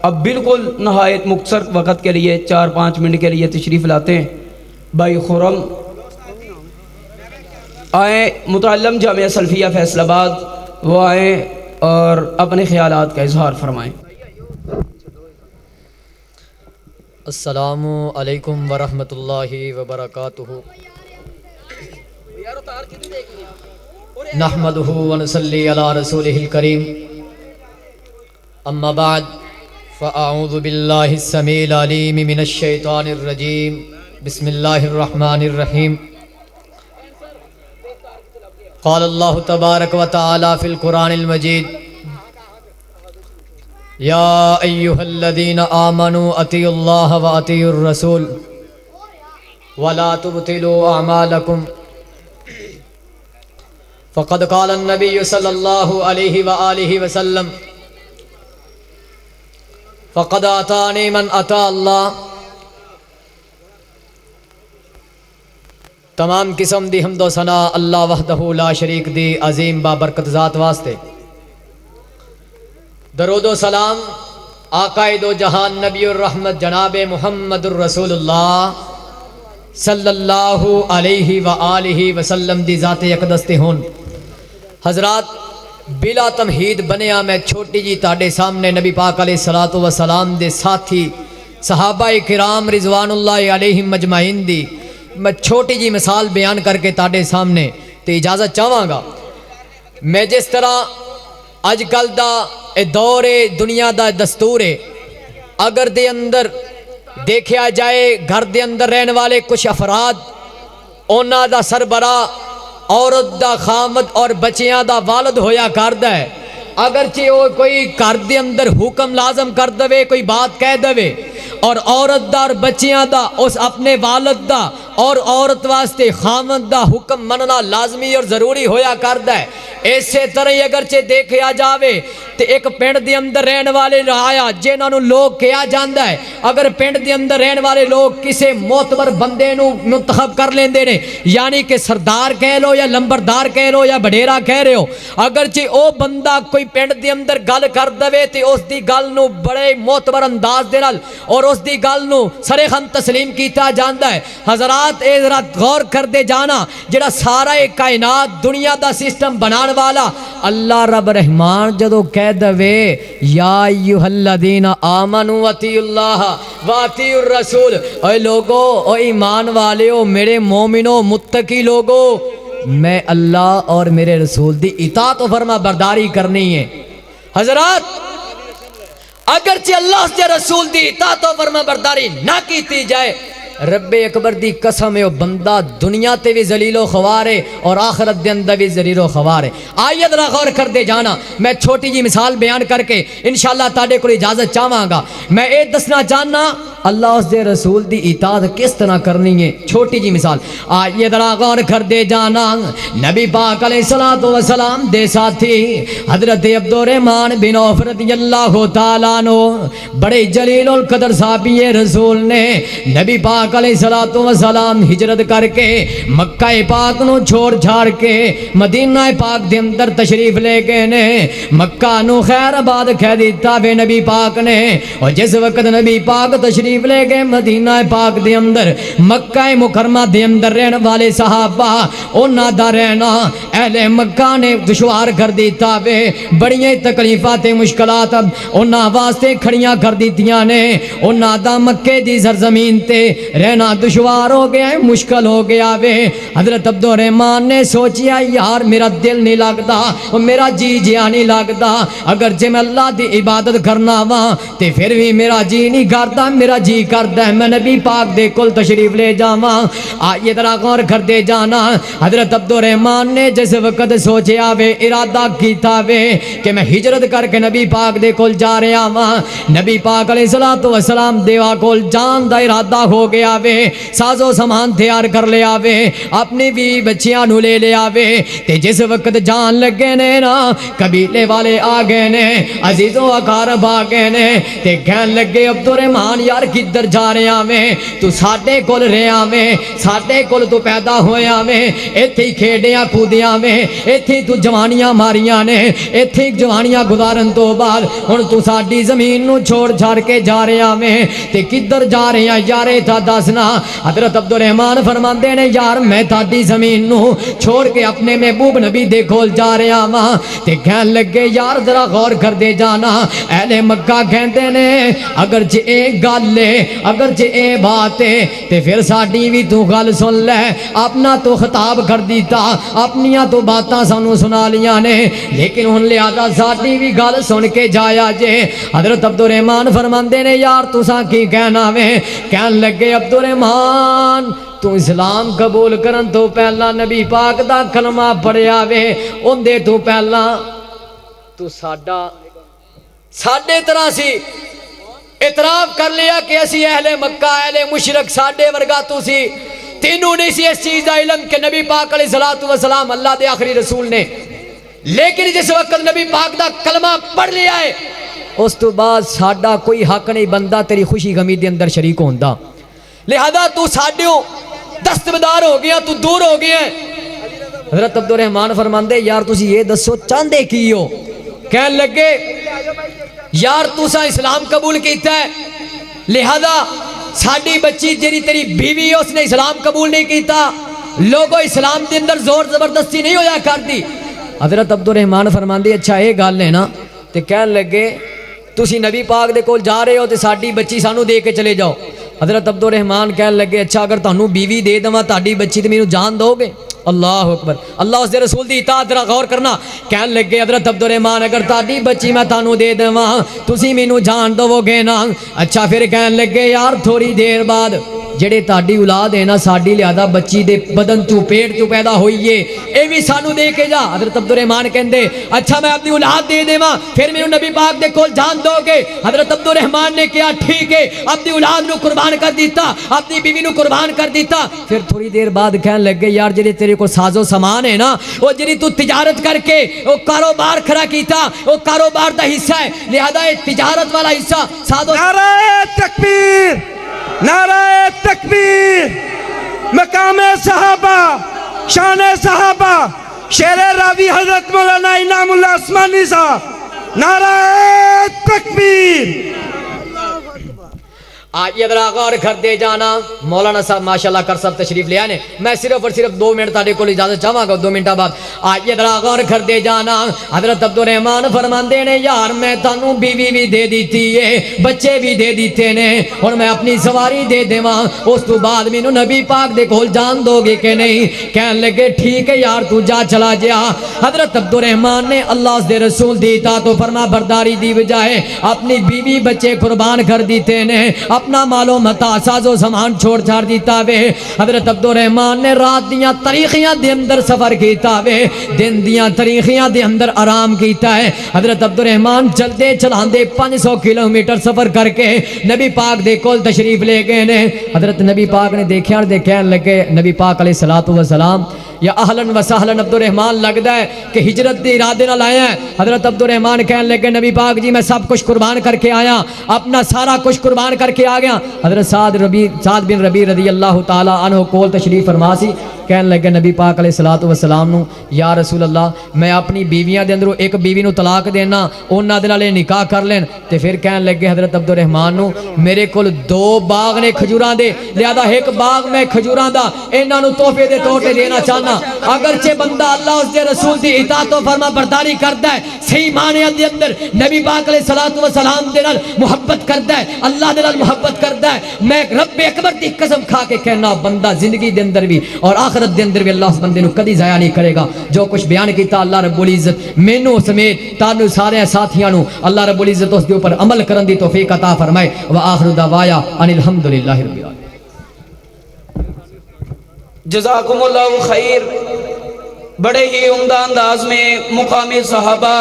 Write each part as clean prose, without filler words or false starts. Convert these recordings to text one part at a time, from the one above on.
اب بالکل نہایت مختصر وقت کے لیے 4-5 منٹ کے لیے تشریف لاتے ہیں بھائی خرم آئیں، متعلم جامعہ سلفیہ فیصل آباد، وہ آئیں اور اپنے خیالات کا اظہار فرمائیں۔ السلام علیکم ورحمۃ اللہ وبرکاتہ۔ نحمدہ ونصلی علی رسولہ الکریم، اما بعد فاعوذ باللہ السمیع العلیم من الشیطان الرجیم، بسم اللہ الرحمن الرحیم۔ قال اللہ تبارک و تعالی فی القرآن المجید، یا ایہا الذین آمنوا اطیعوا اللہ و اطیعوا الرسول ولا تبطلوا اعمالکم، فقد قال النبی صلی اللہ علیہ وآلہ وسلم، فقد آتانی من اطاع اللہ۔ تمام قسم دی حمد و ثنا اللہ وحدہ لا شریک دی عظیم بابرکت ذات واسطے، درود و سلام آقا دو جہان نبی الرحمت جناب محمد الرسول اللہ صلی اللہ علیہ وآلہ وسلم دی ذات اقدس تے ہون۔ حضرات، بلا تمہید بنیا میں چھوٹی جی تاڑے سامنے نبی پاک علیہ الصلوۃ والسلام دے ساتھی صحابہ کرام رضوان اللہ علیہم مجمعین دی میں چھوٹی جی مثال بیان کر کے تاڑے سامنے تے اجازت چاہواں گا۔ میں جس طرح اج کل دا اے دور دنیا دا دستور ہے، اگر دے اندر دیکھا جائے گھر دے اندر رہنے والے کچھ افراد، اونا دا سربراہ عورت دا خامد اور بچیاں دا والد ہویا کردہ ہے، اگرچہ وہ کوئی گھر دے اندر حکم لازم کر دوے، کوئی بات کہہ دوے، اور عورت دا اور بچیاں دا اس اپنے والد دا اور عورت واسطے خامد دا حکم مننا لازمی اور ضروری ہویا کردہ ہے۔ ایسے طرح اگرچہ دیکھا جاوے تے ایک پنڈ دے اندر رہن والے رعایا جنہاں نو لوگ کیا جاندہ ہے، اگر پنڈ دے اندر رہن والے لوگ کسے معتبر بندے نو منتخب کر لیندے نے، یعنی کہ سردار کہہ لو یا لمبردار کہہ لو یا بڑیرا کہہ رہے ہو، اگرچہ او بندہ کوئی پنڈ دے اندر گل کر دوے تے اس دی گل نو بڑے معتبر انداز دے نال اور اس دی گل نو سرے خم تسلیم کیتا جاندہ ہے۔ حضرات، اے ذرا غور کر دے جانا، جڑا سارا ایک کائنات دنیا دا سسٹم بنان والا اللہ رب رحمان جدو کہہ دوے یا ایھا الذین آمنوا اطیعوا اللہ واطیعوا الرسول، اے لوگو، اے ایمان والےو، میرے مومنو، متقی لوگو، میں اللہ اور میرے رسول دی اطاعت و فرما برداری کرنی ہے۔ حضرات، اگرچہ اللہ سے رسول دی اطاعت و فرما برداری نہ کیتی جائے، رب اکبر دی قسم ہے وہ بندہ دنیا تے بھی ذلیل و خوار ہے اور آخرت دے اندر بھی ذلیل و خوار ہے۔ آئیے ذرا غور کر دے جانا، میں چھوٹی جی مثال بیان کر کے انشاءاللہ تاڑے کو اجازت چاہواں گا۔ میں اے دسنا چاہنا اللہ اس دے رسول دی اطاعت کس طرح کرنی ہے۔ چھوٹی جی مثال، آئیے ذرا غور کر دے جانا، نبی پاک علیہ الصلوۃ والسلام دے ساتھی حضرت عبد الرحمن بن عوف رضی اللہ تعالیٰ عنہ بڑے جلیل القدر صحابی رسول نے نبی پاک علیہ الصلوۃ والسلام ہجرت کر کے مکہ پاک نو چھوڑ چھاڑ کے مدینہ پاک دے اندر تشریف لے گئے نے۔ مکہ نو خیر آباد کہہ دیتا وے نبی پاک نے، اور جس وقت نبی پاک تشریف لے گئے مدینہ پاک دے اندر، مکہ مکرمہ دے اندر رہن والے صحابہ انہاں دا رہنا اہل مکہ نے دشوار کر دیتا وے، بڑیاں تکلیفات مشکلات انہاں واسطے کھڑیاں کر دیتیاں نے۔ انہاں دا مکے دی سرزمین تے رہنا دشوار ہو گیا ہے، مشکل ہو گیا وے۔ حضرت عبد الرحمن نے سوچیا یار میرا دل نہیں لگتا اور میرا جی جیا نہیں لگتا، اگر جے میں اللہ دی عبادت کرنا وا تے پھر بھی میرا جی نہیں کرتا، میرا جی کرتا ہے میں نبی پاک دے کل تشریف لے جاواں۔ آئیے ذرا غور کر دے جانا، حضرت عبد الرحمن نے جس وقت سوچیا وے، ارادہ کیتا وے کہ میں ہجرت کر کے نبی پاک دے کل جا رہا ہاں، نبی پاک علیہ الصلوۃ والسلام دیوا کول جان دا ارادہ ہو گیا وے، سازو سامان تیار کر لیا وے، اپنی بھی بچیاں نو لے لیا وے، تے جس وقت جان لگے نے نا قبیلے والے آ گئے نے، عزیز و اقارب آ گئے نے، تے کہن لگے عبد الرحمن یار کدھر جا رہا میں تو ساڈے کول رہیا میں ساڈے کول تو پیدا ہویا میں ایتھے کھیڈیاں کودیاں میں ایتھے تو جوانیاں ماریاں نے ایتھے جوانیاں گزارن تو بعد ہن تو ساڈی زمین نو چھوڑ چھاڑ کے جا رہا میں تے کدھر جا رہا یارے تا دسنا حضرت عبد الرحمان فرماندے نے یار میں تہاڈی زمین نو چھوڑ کے اپنے محبوب نبی دے کول جا رہا وا تے کہن لگے یار ذرا غور کر دے جانا اہل مکہ کہندے نے اگر جے اے گل ہے اگر جے اے بات ہے تے پھر ساڈی بھی تو گل سن لے اپنا تو خطاب کر دیتا اپنیاں تو باتاں سانو سنا لیاں نے لیکن ہن لہذا ساڈی بھی گل سن کے جایا جے حضرت عبد الرحمان فرماندے نے یار تساں کی کہنا وے کہن لگے عبد الرحمان تو اسلام قبول کرن تو پہلا نبی پاک دا کلمہ پڑھیا وے اوندے تو پہلا تو ساڈے طرح سی اعتراف کر لیا کہ اسی اہل مکہ اہل مشرک ساڈے ورگا تو سی تینوں نہیں سی اس چیز دا علم کہ نبی پاک علیہ الصلوۃ والسلام اللہ دے آخری رسول نے لیکن جس وقت نبی پاک دا کلمہ پڑھ لیا ہے اس تو بعد ساڈا کوئی حق نہیں بندہ تیری خوشی غمی دے اندر شریک ہوندا لہذا تو ساڈیوں دستبردار ہو گیا تو دور ہو گیا حضرت عبد الرحمان فرماندے یار تسی یہ دسو چاندے کی ہو کہن لگے یار تسا اسلام قبول کیتا ہے لہذا ساڈی بچی جیری تیری بیوی ہے اس نے اسلام قبول نہیں کیتا لوگوں اسلام دے اندر زور زبردستی نہیں ہویا کرتی حضرت عبد الرحمان فرماندے اچھا یہ گل ہے نا تے کہن لگے تسی نبی پاک دے کول جا رہے ہو تے ساڈی بچی سانو دے کے چلے جاؤ حضرت عبد الرحمان کہن لگے اچھا اگر تانوں بیوی دے دواں تہاڈی بچی تے مینوں جان دو گے اللہ اکبر اللہ اس دے رسول دی اطاعت ذرا غور کرنا کہن لگے حضرت عبد الرحمان اگر تہاڈی بچی میں تانوں دے دواں تسی مینوں جان دو گے نا اچھا پھر کہن لگے یار تھوڑی دیر بعد جڑے تہاڈی اولاد ہے نا ساڈی لہذا بچی دے بدن تو پیٹ تو پیدا ہوئی ہے اے بھی سانو دے کے جا حضرت عبد الرحمان کہندے اچھا میں اپنی اولاد دے دیواں پھر مینوں نبی پاک دے کول جان دو گے حضرت عبد الرحمان نے کہا ٹھیک ہے اپنی اولاد نو قربان کر دیتا اپنی بیوی نو قربان کر دیتا پھر تھوڑی دیر بعد کہن لگے یار جڑے تیرے کو ساز و سامان ہے نا وہ جڑی تو تجارت کر کے وہ کاروبار کھڑا کیتا وہ کاروبار دا حصہ ہے لہذا تجارت والا حصہ ساز و نعرہ تکبیر نعرہ تکبیر مقام صحابہ شان صحابہ شیر راوی حضرت مولانا انعام اللہ عثمانی صاحب نعرہ تکبیر آئیے ذرا غور کر دے جانا مولانا صاحب ماشاءاللہ کر سب تشریف لے آنے میں صرف اور صرف 2 منٹ تاڑے کو اجازت چاہاں گا 2 منٹہ بعد آئیے ذرا غور کر دے جانا حضرت عبد الرحمان فرماندے نے یار میں تانوں بیوی بھی دے دیتی ہے بچے بھی دے دیتے نے اور میں اپنی سواری دے دیواں اس تو بعد مینوں نبی پاک دے کول جان دو گے کہ نہیں کہن لگے ٹھیک ہے یار تو جا چلا جا حضرت عبد الرحمان نے اللہ دے رسول دی اطاعت و فرما برداری دی بجائے اپنی بیوی بچے قربان کر دیتے نے اپنا مالو متا ساز و سامان چھوڑ چھاڑ دیتا وے حضرت عبد الرحمان نے رات دیاں تاریخیاں دے اندر سفر کیتا وے دن دیاں تاریخیاں دے اندر آرام کیتا ہے حضرت عبد الرحمان چلتے چلاندے 500 کلومیٹر سفر کر کے نبی پاک دے کول تشریف لے گئے نے حضرت نبی پاک نے دیکھیا اور دیکھن لگے نبی پاک علیہ الصلوۃ والسلام یا اہلن و سہلن عبد الرحمان لگدا ہے کہ ہجرت دے ارادے نال آیا ہے حضرت عبد الرحمان کہنے لگے نبی پاک جی میں سب کچھ قربان کر کے آیا اپنا سارا کچھ قربان کر کے آ گیا حضرت سعد بن ربیع رضی اللہ تعالی عنہ کول تشریف فرما سی کہنے لگے نبی پاک علیہ الصلوۃ والسلام نو یا رسول اللہ میں اپنی بیویاں دے اندروں ایک بیوی نو طلاق دینا انہاں دے نال نکاح کر لین تے پھر کہنے لگے حضرت عبد الرحمان نو میرے کول 2 باغ نے کھجوراں دے لہذا ایک باغ میں کھجوراں دا انہاں نو تحفے دے طور تے دینا چاہنا اگرچہ بندہ اللہ اس دے رسول دی اطاعت و فرما برداری کردا ہے صحیح معنی دے اندر نبی پاک علیہ الصلوۃ والسلام دے نال محبت کردا ہے اللہ دے نال محبت کردا ہے میں رب اکبر دی قسم کھا کے کہنا بندہ زندگی دے اندر بھی اور آخرت دے اندر بھی اللہ اس بندے نو کدی ضائع نہیں کرے گا جو کچھ بیان کیتا اللہ رب العزت مینوں سمیت تانوں سارے ساتھیاں نو اللہ رب العزت اس دے اوپر عمل کرن دی توفیق عطا فرمائے واخر دعوایا ان الحمدللہ رب العالمین جزاکم اللہ خیر بڑے ہی عمدہ انداز میں مقام صحابہ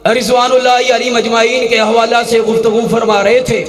رضوان اللہ علیہم اجمعین کے حوالہ سے گفتگو فرما رہے تھے